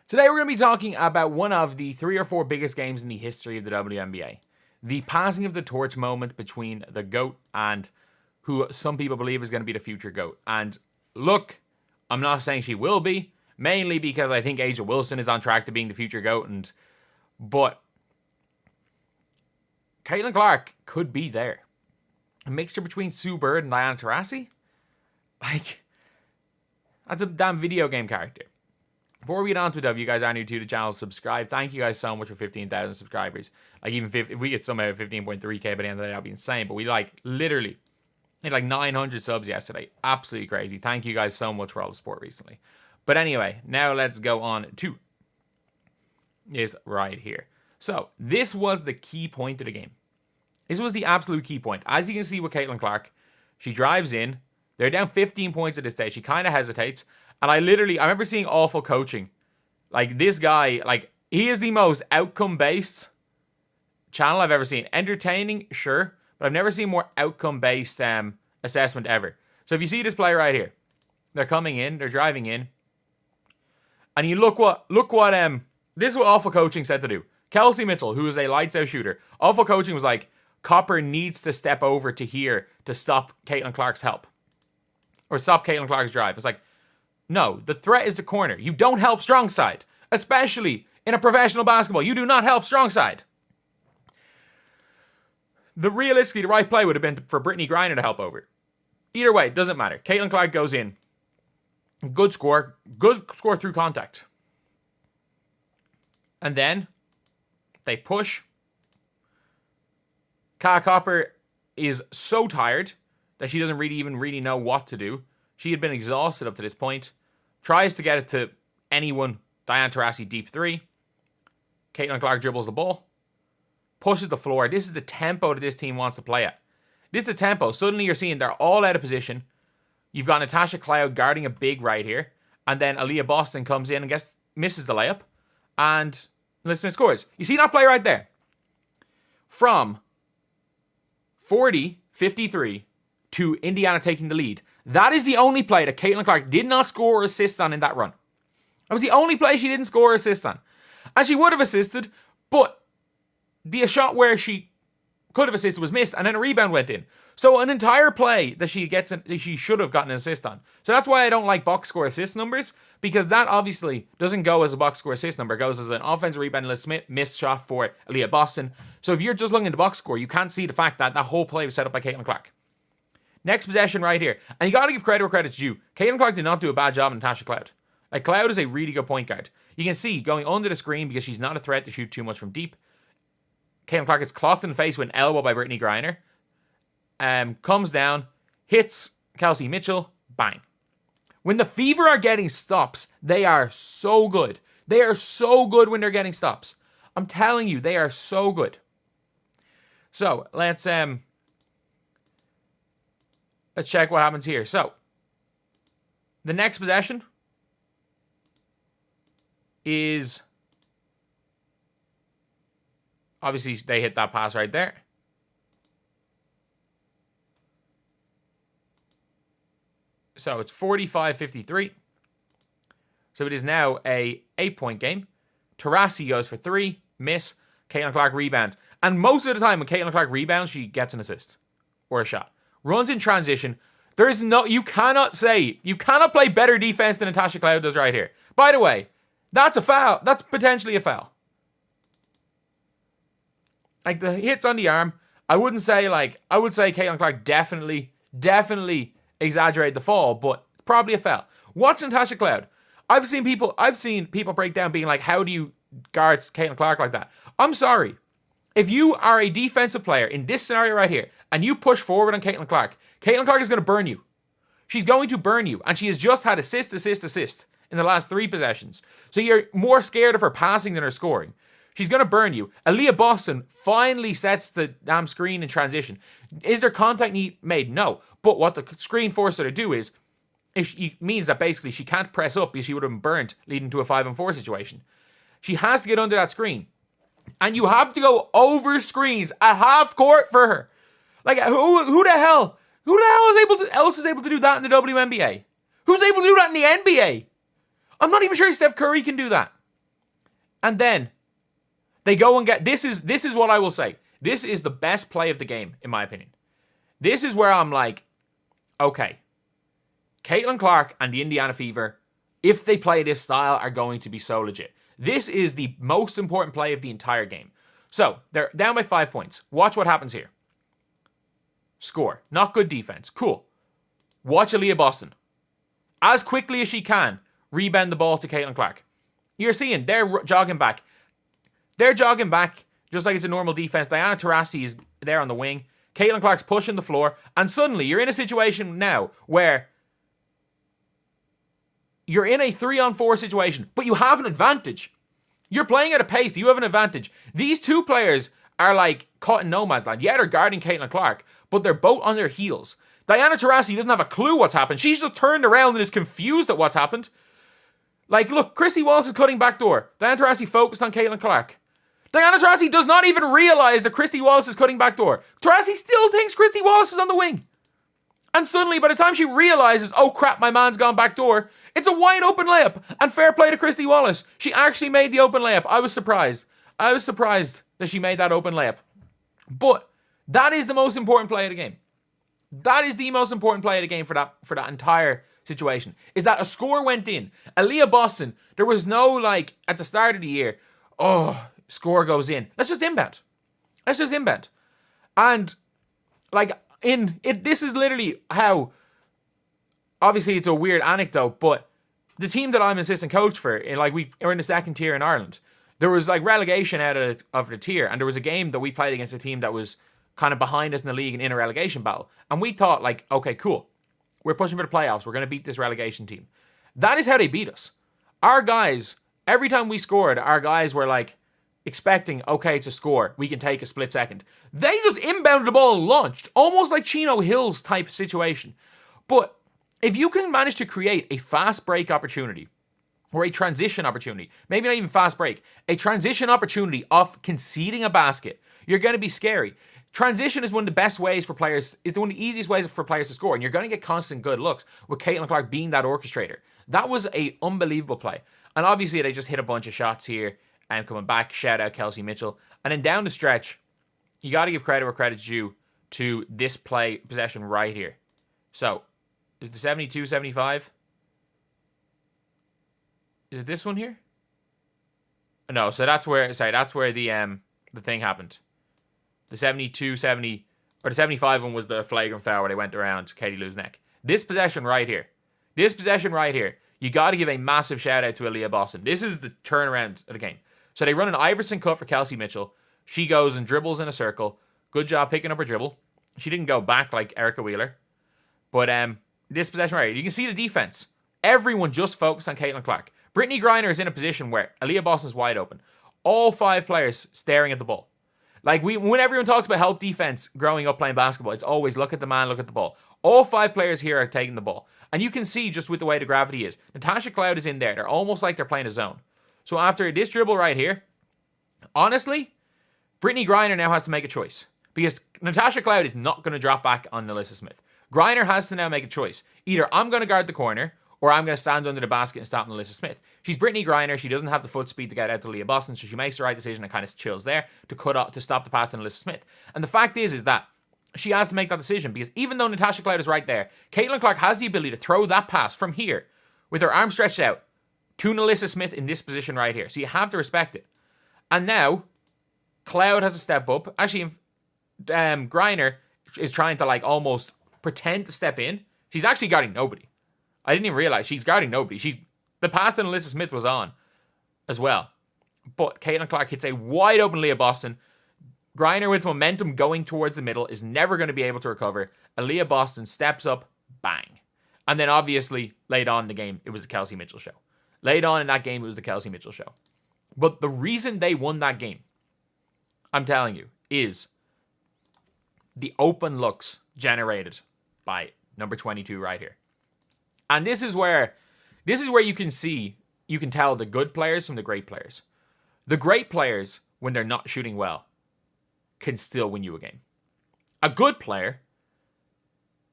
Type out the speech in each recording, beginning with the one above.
Today we're going to be talking about one of the 3 or 4 biggest games in the history of the WNBA. The passing of the torch moment between the GOAT and who some people believe is going to be the future GOAT. And look, I'm not saying she will be, mainly because I think A'ja Wilson is on track to being the future GOAT, but Caitlin Clark could be there. A mixture between Sue Bird and Breanna Taurasi? Like, that's a damn video game character. Before we get on to it, if you guys are new to the channel, subscribe. Thank you guys so much for 15,000 subscribers. Like, even if we get somehow 15.3k by the end of the day, that'll be insane. But we literally hit 900 subs yesterday. Absolutely crazy. Thank you guys so much for all the support recently. But anyway, now let's go on to this right here. So, this was the key point of the game. This was the absolute key point. As you can see with Caitlin Clark, she drives in. They're down 15 points at this stage. She kind of hesitates. And I remember seeing awful coaching. Like, this guy, he is the most outcome-based channel I've ever seen. Entertaining, sure, but I've never seen more outcome-based assessment ever. So if you see this play right here, they're coming in, they're driving in, and you look what, this is what awful coaching said to do. Kelsey Mitchell, who is a lights-out shooter, awful coaching was like, Copper needs to step over to here to stop Caitlin Clark's help. Or stop Caitlin Clark's drive. It's like, no, the threat is the corner. You don't help strong side. Especially in a professional basketball. You do not help strong side. Realistically, the right play would have been for Brittany Griner to help over. Either way, it doesn't matter. Caitlin Clark goes in. Good score through contact. And then they push. Kaya Copper is so tired that she doesn't really know what to do. She had been exhausted up to this point. Tries to get it to anyone. Breanna Taurasi deep 3. Caitlin Clark dribbles the ball. Pushes the floor. This is the tempo that this team wants to play at. This is the tempo. Suddenly you're seeing they're all out of position. You've got Natasha Cloud guarding a big right here. And then Aaliyah Boston comes in and misses the layup. And Melissa Smith scores. You see that play right there? From 40-53 to Indiana taking the lead. That is the only play that Caitlin Clark did not score or assist on in that run. That was the only play she didn't score or assist on. And she would have assisted, but the shot where she could have assisted was missed, and then a rebound went in. So an entire play that she should have gotten an assist on. So that's why I don't like box score assist numbers, because that obviously doesn't go as a box score assist number. It goes as an offensive rebound, Liz Smith, missed shot for Aaliyah Boston. So if you're just looking at the box score, you can't see the fact that that whole play was set up by Caitlin Clark. Next possession right here. And you got to give credit where credit's due. Caitlin Clark did not do a bad job on Natasha Cloud. Like, Cloud is a really good point guard. You can see going under the screen because she's not a threat to shoot too much from deep. Caitlin Clark gets clocked in the face with an elbow by Brittany Griner. Comes down, hits Kelsey Mitchell, bang. When the Fever are getting stops, they are so good. They are so good when they're getting stops. I'm telling you, they are so good. So, let's check what happens here. So, the next possession is, obviously, they hit that pass right there. So, it's 45-53. So, it is now a 8-point game. Taurasi goes for 3, miss. Caitlin Clark rebound. And most of the time when Caitlin Clark rebounds, she gets an assist or a shot. Runs in transition. You cannot play better defense than Natasha Cloud does right here. By the way, that's a foul. That's potentially a foul. Like, the hits on the arm, I would say Caitlin Clark definitely exaggerated the fall, but it's probably a foul. Watch Natasha Cloud. I've seen people break down being like, how do you guard Caitlin Clark like that? I'm sorry. If you are a defensive player in this scenario right here, and you push forward on Caitlin Clark is going to burn you. She's going to burn you. And she has just had assist in the last 3 possessions. So you're more scared of her passing than her scoring. She's going to burn you. Aaliyah Boston finally sets the damn screen in transition. Is there contact made? No. But what the screen forced her to do is, it means that basically she can't press up because she would have been burnt, leading to a 5-on-4 situation. She has to get under that screen. And you have to go over screens at half court for her. Like, who the hell is able to do that in the WNBA? Who's able to do that in the NBA? I'm not even sure Steph Curry can do that. And then they go and get... This is what I will say. This is the best play of the game, in my opinion. This is where I'm like, okay, Caitlin Clark and the Indiana Fever, if they play this style, are going to be so legit. This is the most important play of the entire game. So, they're down by 5 points. Watch what happens here. Score. Not good defense. Cool. Watch Aaliyah Boston. As quickly as she can, rebound the ball to Caitlin Clark. You're seeing, they're jogging back. They're jogging back just like it's a normal defense. Breanna Stewart is there on the wing. Caitlin Clark's pushing the floor. And suddenly, you're in a situation now where you're in a 3-on-4 situation, but you have an advantage. You're playing at a pace. You have an advantage. These two players are like caught in no man's land. Yeah, they're guarding Caitlin Clark, but they're both on their heels. Breanna Stewart doesn't have a clue what's happened. She's just turned around and is confused at what's happened. Like, look, Christy Wallace is cutting back door. Breanna Stewart focused on Caitlin Clark. Breanna Stewart does not even realize that Christy Wallace is cutting back door. Taurasi still thinks Christy Wallace is on the wing. And suddenly, by the time she realizes, oh crap, my man's gone back door, it's a wide open layup. And fair play to Christy Wallace. She actually made the open layup. I was surprised. I was surprised that she made that open layup. But that is the most important play of the game. That is the most important play of the game for that entire situation. Is that a score went in. Aaliyah Boston, there was no like, at the start of the year, oh, score goes in. Let's just inbound. Let's just inbound. And like, this is literally how, obviously it's a weird anecdote, but the team that I'm assistant coach for, we're in the second tier in Ireland. There was like relegation out of the tier, and there was a game that we played against a team that was kind of behind us in the league and in a relegation battle. And we thought like, okay, cool. We're pushing for the playoffs. We're going to beat this relegation team. That is how they beat us. Our guys, every time we scored, our guys were like expecting, okay, to score. We can take a split second. They just inbounded the ball and launched. Almost like Chino Hills type situation. But if you can manage to create a fast break opportunity, or a transition opportunity, maybe not even fast break, a transition opportunity of conceding a basket, you're going to be scary. Transition is one of the best ways for players, is one of the easiest ways for players to score, and you're going to get constant good looks with Caitlin Clark being that orchestrator. That was an unbelievable play. And obviously they just hit a bunch of shots here, and coming back, shout out Kelsey Mitchell. And then down the stretch, you got to give credit where credit's due to this play possession right here. So, is the 72-75? Is it this one here? No, so that's where the thing happened. The 72-70, or the 75 one was the flagrant foul where they went around Katie Lou's neck. This possession right here, you got to give a massive shout out to Aaliyah Boston. This is the turnaround of the game. So they run an Iverson cut for Kelsey Mitchell. She goes and dribbles in a circle. Good job picking up her dribble. She didn't go back like Erica Wheeler. But this possession right here, you can see the defense. Everyone just focused on Caitlin Clark. Brittany Griner is in a position where Aaliyah Boston's wide open. All 5 players staring at the ball. Like, when everyone talks about help defense growing up playing basketball, it's always look at the man, look at the ball. All 5 players here are taking the ball. And you can see just with the way the gravity is. Natasha Cloud is in there. They're almost like they're playing a zone. So after this dribble right here, honestly, Brittany Griner now has to make a choice. Because Natasha Cloud is not going to drop back on Alyssa Smith. Griner has to now make a choice. Either I'm going to guard the corner, or I'm going to stand under the basket and stop Alyssa Smith. She's Brittany Griner. She doesn't have the foot speed to get out to Aaliyah Boston, so she makes the right decision and kind of chills there to stop the pass to Alyssa Smith. And the fact is that she has to make that decision, because even though Natasha Cloud is right there, Caitlin Clark has the ability to throw that pass from here with her arm stretched out to Alyssa Smith in this position right here. So you have to respect it. And now, Cloud has a step up. Actually, Griner is trying to like almost pretend to step in. She's actually guarding nobody. I didn't even realize she's guarding nobody. The pass that Alyssa Smith was on as well. But Caitlin Clark hits a wide open Aaliyah Boston. Griner with momentum going towards the middle is never going to be able to recover. Aaliyah Boston steps up, bang. And then obviously, late on in the game, it was the Kelsey Mitchell show. Late on in that game, it was the Kelsey Mitchell show. But the reason they won that game, I'm telling you, is the open looks generated by number 22 right here. And this is where you can tell the good players from the great players. The great players, when they're not shooting well, can still win you a game. A good player,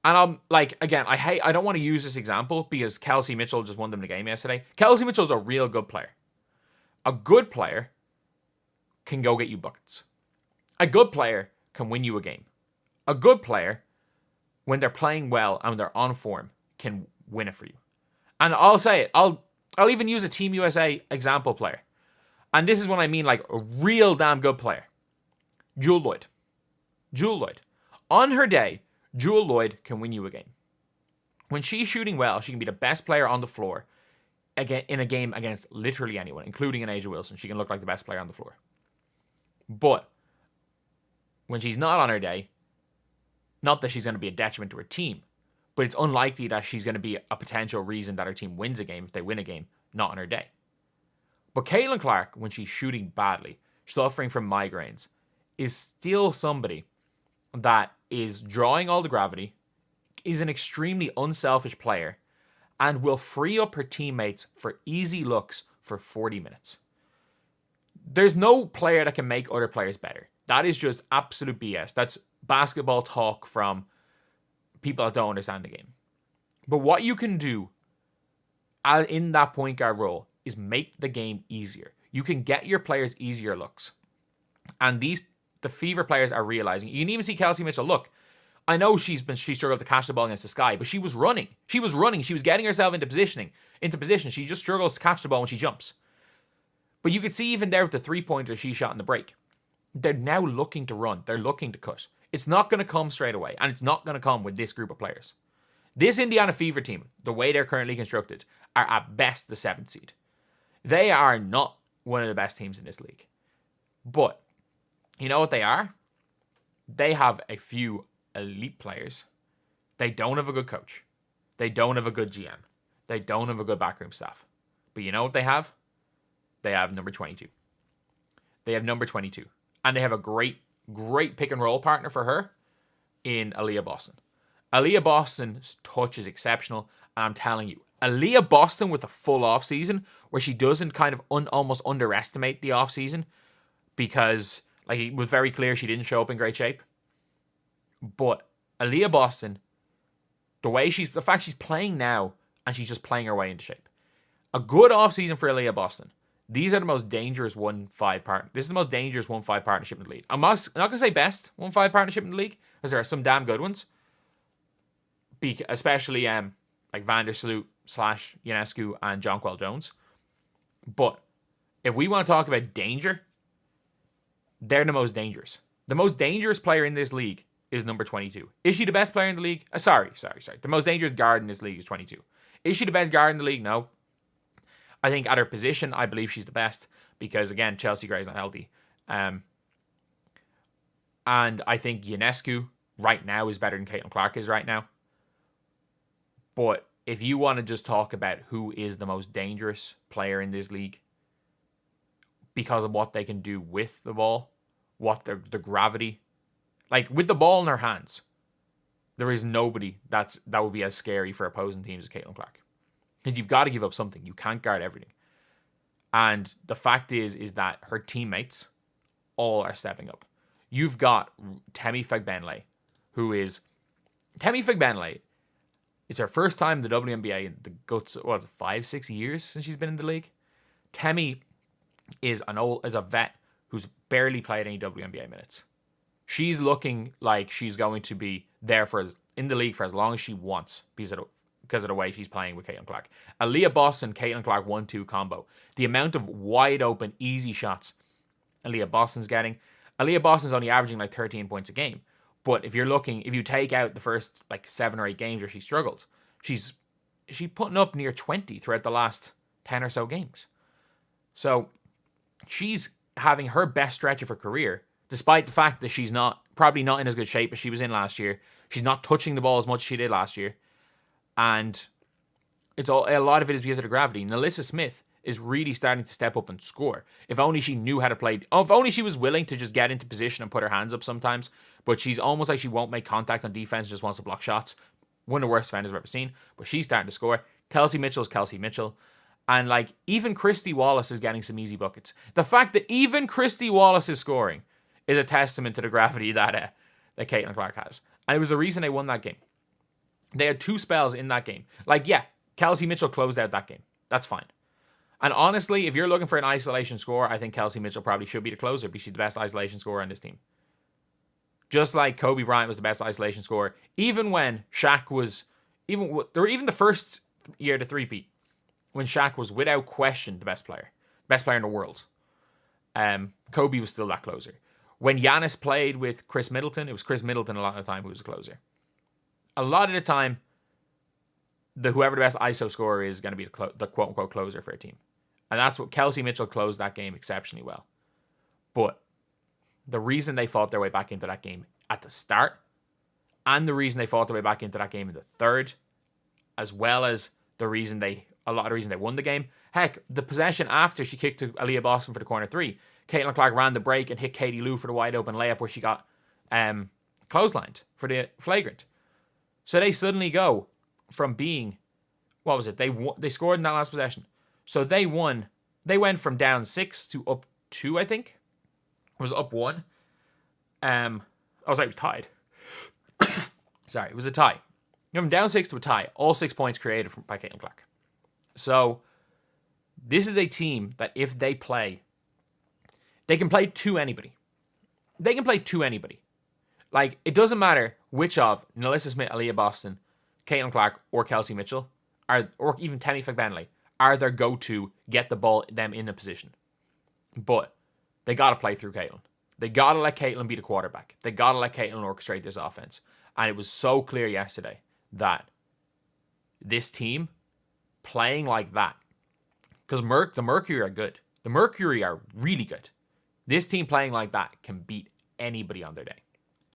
and I'm like, again, I don't want to use this example because Kelsey Mitchell just won them the game yesterday. Kelsey Mitchell's a real good player. A good player can go get you buckets. A good player can win you a game. A good player, when they're playing well and they're on form, can win it for you. And I'll say it. I'll even use a Team USA example player. And this is what I mean, like a real damn good player. Jewel Lloyd. Jewel Lloyd. On her day, Jewel Lloyd can win you a game. When she's shooting well, she can be the best player on the floor in a game against literally anyone, including an Asia Wilson. She can look like the best player on the floor. But when she's not on her day, not that she's going to be a detriment to her team, but it's unlikely that she's going to be a potential reason that her team wins a game if they win a game, not on her day. But Caitlin Clark, when she's shooting badly, suffering from migraines, is still somebody that is drawing all the gravity, is an extremely unselfish player, and will free up her teammates for easy looks for 40 minutes. There's no player that can make other players better. That is just absolute BS. That's basketball talk from people that don't understand the game. But what you can do in that point guard role is make the game easier. You can get your players easier looks. And the Fever players are realizing. You can even see Kelsey Mitchell. Look, I know she struggled to catch the ball against the Sky, but she was running. She was getting herself into position. She just struggles to catch the ball when she jumps. But you could see even there with the three-pointer she shot in the break. They're now looking to run. They're looking to cut. It's not going to come straight away, and it's not going to come with this group of players. This Indiana Fever team, the way they're currently constructed, are at best the 7th seed. They are not one of the best teams in this league. But you know what they are? They have a few elite players. They don't have a good coach. They don't have a good GM. They don't have a good backroom staff. But you know what they have? They have number 22. They have number 22. And they have a great pick and roll partner for her in Aaliyah Boston. Aaliyah Boston's touch is exceptional. And I'm telling you, Aaliyah Boston with a full off season where she doesn't kind of almost underestimate the off season because like it was very clear she didn't show up in great shape. But Aaliyah Boston, the fact she's playing now and she's just playing her way into shape. A good off season for Aaliyah Boston. These are the most dangerous 1-5 partner. This is the most dangerous 1-5 partnership in the league. I'm not going to say best 1-5 partnership in the league because there are some damn good ones. Especially like Vandersloot / Ionescu and Jonquel Jones. But if we want to talk about danger, they're the most dangerous. The most dangerous player in this league is number 22. Is she the best player in the league? Sorry. The most dangerous guard in this league is 22. Is she the best guard in the league? No. I think at her position, I believe she's the best because, again, Chelsea Gray's not healthy. And I think Ionescu right now is better than Caitlin Clark is right now. But if you want to just talk about who is the most dangerous player in this league because of what they can do with the ball, the gravity, like with the ball in their hands, there is nobody that would be as scary for opposing teams as Caitlin Clark. Because you've got to give up something. You can't guard everything. And the fact is that her teammates all are stepping up. You've got Temi Fagbenle, Temi Fagbenle is her first time in the WNBA in the guts, 5-6 years since she's been in the league. Temi is a vet who's barely played any WNBA minutes. She's looking like she's going to be there in the league for as long as she wants because of the way she's playing with Caitlin Clark. Aaliyah Boston, Caitlin Clark 1-2 combo. The amount of wide open, easy shots Aaliyah Boston's getting. Aaliyah Boston's only averaging like 13 points a game. But if you take out the first like 7 or 8 games where she struggled, she's putting up near 20 throughout the last 10 or so games. So she's having her best stretch of her career, despite the fact that she's probably not in as good shape as she was in last year. She's not touching the ball as much as she did last year. And a lot of it is because of the gravity. Nalissa Smith is really starting to step up and score. If only she knew how to play. If only she was willing to just get into position and put her hands up sometimes. But she's almost like she won't make contact on defense, just wants to block shots. One of the worst defenders I've ever seen. But she's starting to score. Kelsey Mitchell's Kelsey Mitchell. And like even Christy Wallace is getting some easy buckets. The fact that even Christy Wallace is scoring is a testament to the gravity that Caitlin Clark has. And it was the reason they won that game. They had 2 spells in that game. Like, yeah, Kelsey Mitchell closed out that game. That's fine. And honestly, if you're looking for an isolation score, I think Kelsey Mitchell probably should be the closer because she's the best isolation scorer on this team. Just like Kobe Bryant was the best isolation scorer, even when Shaq was, even the first year to three-peat, when Shaq was without question the best player in the world. Kobe was still that closer. When Giannis played with Chris Middleton, it was Chris Middleton a lot of the time who was the closer. A lot of the time, whoever the best ISO scorer is going to be the quote-unquote closer for a team. And that's what Kelsey Mitchell closed that game exceptionally well. But the reason they fought their way back into that game at the start, and the reason they fought their way back into that game in the third, as well as a lot of the reason they won the game. Heck, the possession after she kicked to Aaliyah Boston for the corner three, Caitlin Clark ran the break and hit Katie Lou for the wide open layup where she got clotheslined for the flagrant. So they suddenly go from being, what was it? They scored in that last possession. So they won. They went from down 6 to up 2, I think. It was up 1. I was like, it was tied. Sorry, it was a tie. From down 6 to a tie. All 6 points created by Caitlin Clark. So this is a team that if they play, they can play to anybody. They can play to anybody. Like, it doesn't matter which of Nalissa Smith, Aaliyah Boston, Caitlin Clark, or Kelsey Mitchell, or even Tammy McBenley, are their go-to, get the ball, them in a position. But they got to play through Caitlin. They got to let Caitlin be the quarterback. They got to let Caitlin orchestrate this offense. And it was so clear yesterday that this team playing like that, because the Mercury are good. The Mercury are really good. This team playing like that can beat anybody on their day.